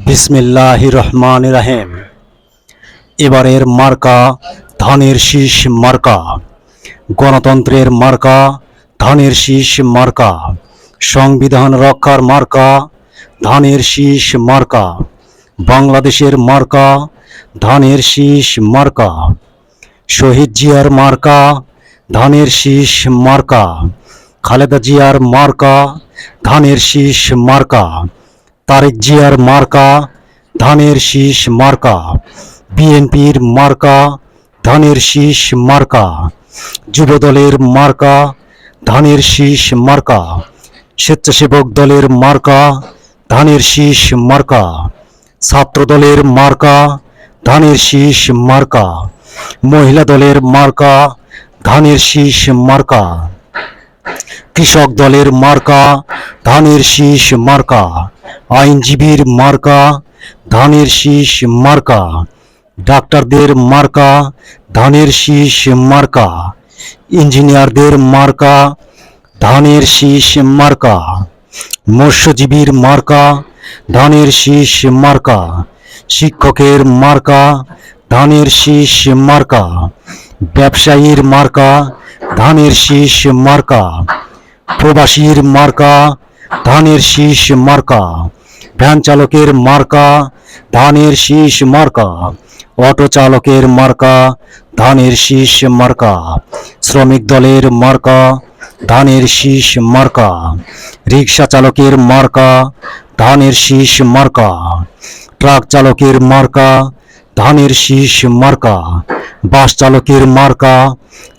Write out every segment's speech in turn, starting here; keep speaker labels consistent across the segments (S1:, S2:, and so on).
S1: বিসমিল্লাহির রহমানির রহিম। এবারের মার্কা ধানের শীষ মার্কা। গণতন্ত্রের মার্কা ধানের শীষ মার্কা। সংবিধান রক্ষার মার্কা ধানের শীষ মার্কা। বাংলাদেশের মার্কা ধানের শীষ মার্কা। শহীদ জিয়ার মার্কা ধানের শীষ মার্কা। খালেদা জিয়ার মার্কা ধানের শীষ মার্কা। তারেক জিয়ার মার্কা ধানের শীষ মার্কা। বিএনপির মার্কা ধানের শীষ মার্কা। যুবদলের মার্কা ধানের শীষ মার্কা। স্বেচ্ছাসেবক দলের মার্কা ধানের শীষ মার্কা। ছাত্র দলের মার্কা ধানের শীষ মার্কা। মহিলা দলের মার্কা ধানের শীষ মার্কা। কৃষক দলের মার্কা ধানের শীষ মার্কা। আইনজীবীর মার্কা ধানের শীষ মার্কা। ডাক্তারদের মার্কা ধানের শীষ মার্কা। ইঞ্জিনিয়ারদের মার্কা ধানের শীষ মার্কা। মৎস্যজীবীর মার্কা ধানের শীষ মার্কা। শিক্ষকের মার্কা ধানের শীষ মার্কা। ব্যবসায়ীর মার্কা ধানের শীষ মার্কা। প্রবাসীর মার্কা ধানের শীষ মার্কা। ভ্যান চালকের মার্কা ধানের শীষ মার্কা। অটো চালকের মার্কা ধানের শীষ মার্কা। শ্রমিক দলের মার্কা ধানের শীষ মার্কা। রিক্সা চালকের মার্কা ধানের শীষ মার্কা। ট্রাক চালকের মার্কা ধানের শীষ মার্কা। বাস চালকের মার্কা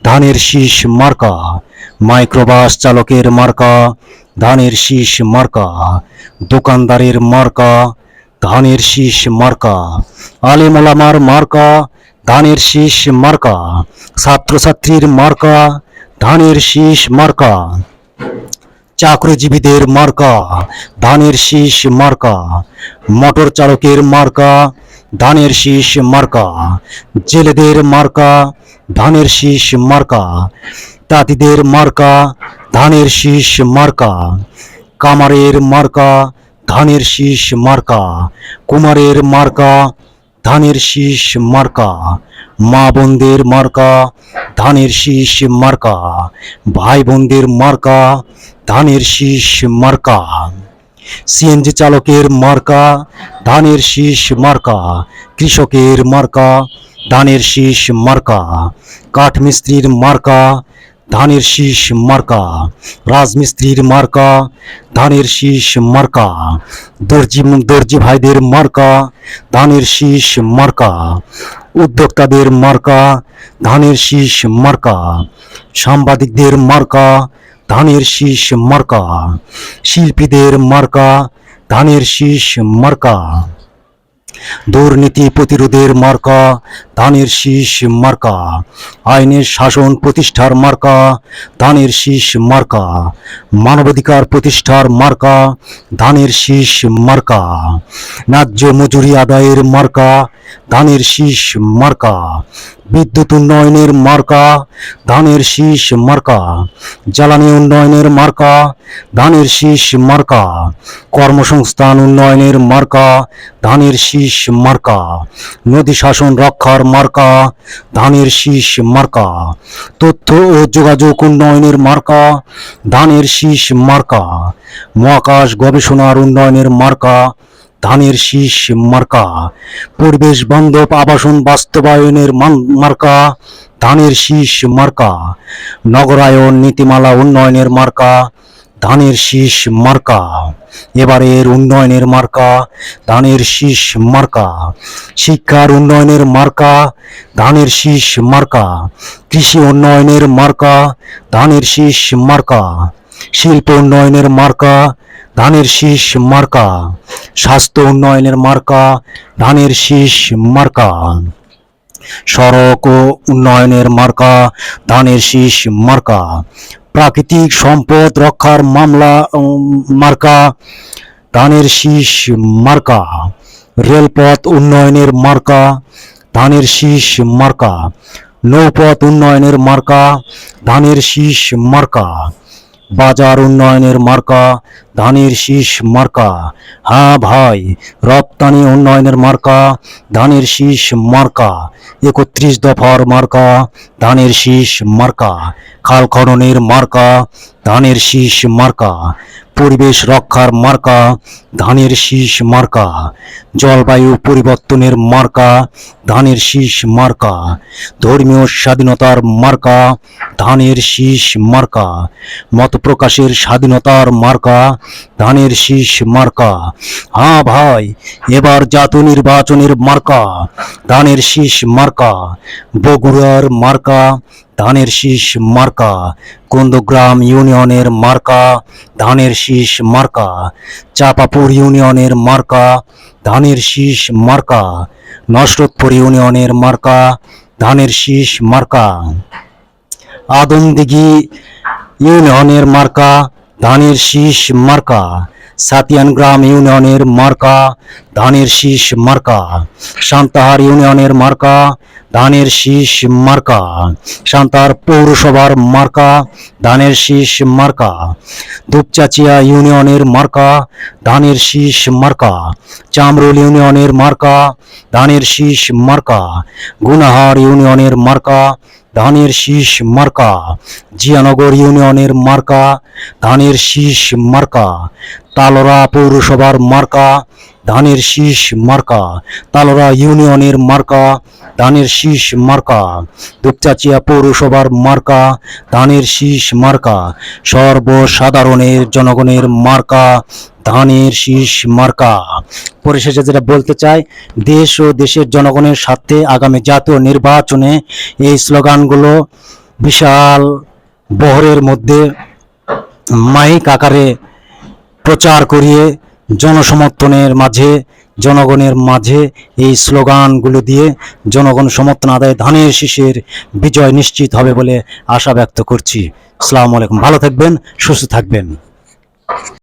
S1: ধানের শীষ মার্কা। মাইক্রোবাস চালকের মার্কা ধানের শীষ মার্কা। দোকানদারের মার্কা ধানের শীষ মার্কা। আলেম ওলামার মার্কা ধানের শীষ মার্কা। ছাত্রছাত্রীর মার্কা ধানের শীষ মার্কা। চাকরিজীবীদের মার্কা ধানের শীষ মার্কা। মোটর চালকের মার্কা ধানের শীষ মার্কা। জেলেদের মার্কা ধানের শীষ মার্কা। তাঁতিদের মার্কা ধানের শীষ মার্কা। কামারের মার্কা ধানের শীষ মার্কা। কুমারের মার্কা ধানের শীষ মার্কা। মা বোনদের মার্কা ধানের শীষ মার্কা। ভাই বোনদের মার্কা ধানের শীষ মার্কা। সিএনজি চালকের মার্কা ধানের শীষ মার্কা। কৃষকের মার্কা ধানের শীষ মার্কা। কাঠমিস্ত্রির মার্কা ধানের শীষ মার্কা। রাজমিস্ত্রির মার্কা ধানের শীষ মার্কা। দর্জি ভাইদের মার্কা ধানের শীষ মার্কা। উদ্যোক্তাদের মার্কা ধানের শীষ মার্কা। সাংবাদিকদের মার্কা ধানের শীষ মার্কা। শিল্পীদের মার্কা ধানের শীষ মার্কা। দুর্নীতি প্রতিরোধের মার্কা ধানের শীষ মার্কা। আইনের শাসন প্রতিষ্ঠার মার্কা ধানের শীষ মার্কা। মানবাধিকার প্রতিষ্ঠার মার্কা ধানের শীষ মার্কা। ন্যায্য মজুরি আদায়ের মার্কা ধানের শীষ মার্কা। বিদ্যুৎ উন্নয়নের মার্কা ধানের শীষ মার্কা। জ্বালানি উন্নয়নের মার্কা ধানের শীষ মার্কা। কর্মসংস্থান উন্নয়নের মার্কা ধানের শীষ মার্কা। নদী শাসন রক্ষার মার্কা ধানের শীষ মার্কা। তথ্য ও যোগাযোগ উন্নয়নের মার্কা ধানের শীষ মার্কা। মহাকাশ গবেষণার উন্নয়নের মার্কা ধানের শীষ মার্কা। পরিবেশ বান্ধব আবাসন বাস্তবায়নের মার্কা ধানের শীষ মার্কা। নগরায়ন নীতিমালা উন্নয়নের মার্কা ধানের শীষ মার্কা। এবারের উন্নয়নের মার্কা ধানের শীষ মার্কা। শিক্ষার উন্নয়নের মার্কা ধানের শীষ মার্কা। কৃষি উন্নয়নের মার্কা ধানের শীষ মার্কা। শিল্প উন্নয়নের মার্কা ধানের শীষ মার্কা। স্বাস্থ্য উন্নয়নের মার্কা ধানের শীষ মার্কা। সড়ক ও উন্নয়নের মার্কা ধানের শীষ মার্কা। প্রাকৃতিক সম্পদ রক্ষার মার্কা ধানের শীষ মার্কা। রেলপথ উন্নয়নের মার্কা ধানের শীষ মার্কা। নৌপথ উন্নয়নের মার্কা ধানের শীষ মার্কা। বাজার উন্নয়নের মার্কা ধানের শীষ মার্কা। হ্যাঁ ভাই, রপ্তানি উন্নয়নের মার্কা ধানের শীষ মার্কা। 31 দফার মার্কা ধানের শীষ মার্কা। খাল খননের মার্কা ধানের শীষ মার্কা। পরিবেশ রক্ষার মার্কা ধানের শীষ মার্কা। জলবায়ু পরিবর্তনের মার্কা ধানের শীষ মার্কা। ধর্মীয় স্বাধীনতার মার্কা ধানের শীষ মার্কা। মত প্রকাশের স্বাধীনতার মার্কা ধানের শীষ মার্কা। হ্যাঁ ভাই, এবার জাতীয় নির্বাচনের মার্কা ধানের শীষ মার্কা। বগুড়ার মার্কা ধানের শীষ মার্কা। কুন্দগ্রাম ইউনিয়নের মার্কা ধানের শীষ মার্কা। চাপাপুর ইউনিয়নের মার্কা ধানের শীষ মার্কা। নসরতপুর ইউনিয়নের মার্কা ধানের শীষ মার্কা। আদমদিঘি ইউনিয়নের মার্কা ধানের শীষ মার্কা। সাতিয়ান গ্রাম ইউনিয়নের মার্কা ধানের শীষ মার্কা। সান্তাহার ইউনিয়নের মার্কা ধানের শীষ মার্কা। সান্তাহার পৌরসভার মার্কা ধানের শীষ মার্কা। দুপচাচিয়া ইউনিয়নের মার্কা ধানের শীষ মার্কা। চামরুল ইউনিয়নের মার্কা ধানের শীষ মার্কা। গুনাহার ইউনিয়নের মার্কা ধানের শীষ মার্কা। জিয়ানগর ইউনিয়নের মার্কা ধানের শীষ মার্কা। তালোড়া পৌরসভার মার্কা ধানের শীষ মার্কা। তালোড়া ইউনিয়নের মার্কা ধানের শীষ মার্কা। দুপচাচিয়া পৌরসভার মার্কা ধানের শীষ মার্কা। সর্বসাধারণের জনগণের মার্কা ধানের শীষ মার্কা। পরিশেষে যেটা বলতে চাই, দেশ ও দেশের জনগণের স্বার্থে আগামী জাতীয় নির্বাচনে এই স্লোগানগুলো বিশাল বহরের মধ্যে মাইক আকারে প্রচার করিয়ে জনসমর্থনের মাঝে, জনগণের মাঝে এই স্লোগানগুলো দিয়ে জনগণ সমর্থন আদায়ে ধানের শীষের বিজয় নিশ্চিত হবে বলে আশা ব্যক্ত করছি। আসসালামু আলাইকুম, ভালো থাকবেন, সুস্থ থাকবেন।